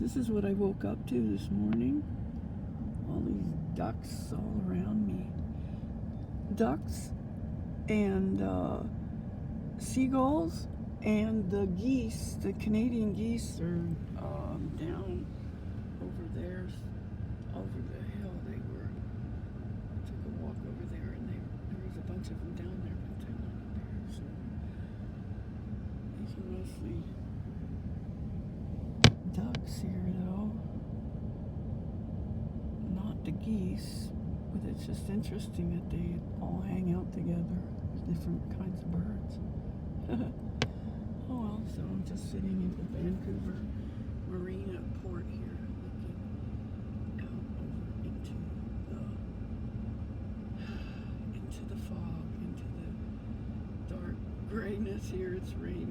This is what I woke up to this morning. All these ducks all around me. Ducks and seagulls and the geese, the Canadian geese are down over there, over the hill. They were, I took a walk over there and there was a bunch of them down there, but they're not there. So these are mostly ducks here though, not the geese, but it's just interesting that they all hang out together, different kinds of birds. Oh well, so I'm just sitting in the Vancouver Marina port here, looking out over into the fog, into the dark grayness here. It's raining.